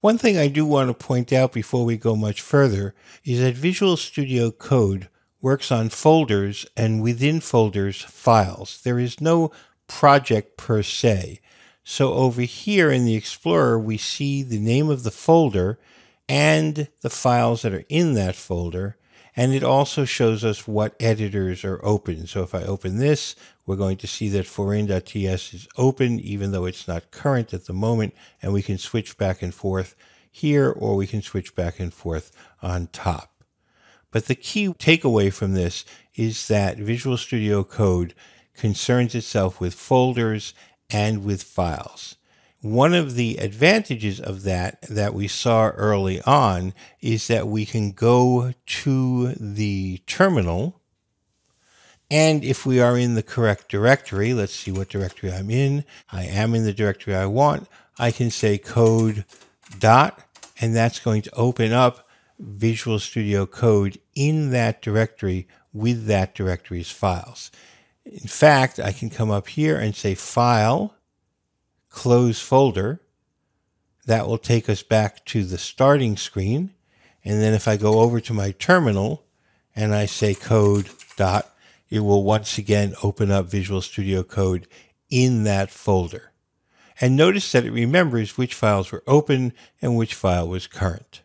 One thing I do want to point out before we go much further is that Visual Studio Code works on folders and within folders files. There is no project per se. So over here in the Explorer, we see the name of the folder and the files that are in that folder. And it also shows us what editors are open. So if I open this, we're going to see that foreign.ts is open, even though it's not current at the moment. And we can switch back and forth here, or we can switch back and forth on top. But the key takeaway from this is that Visual Studio Code concerns itself with folders and with files. One of the advantages of that we saw early on is that we can go to the terminal, and if we are in the correct directory, let's see what directory I'm in. I am in the directory I want. I can say code dot, and that's going to open up Visual Studio Code in that directory with that directory's files. In fact, I can come up here and say File, Close Folder. That will take us back to the starting screen. And then if I go over to my terminal and I say code dot, it will once again open up Visual Studio Code in that folder. And notice that it remembers which files were open and which file was current.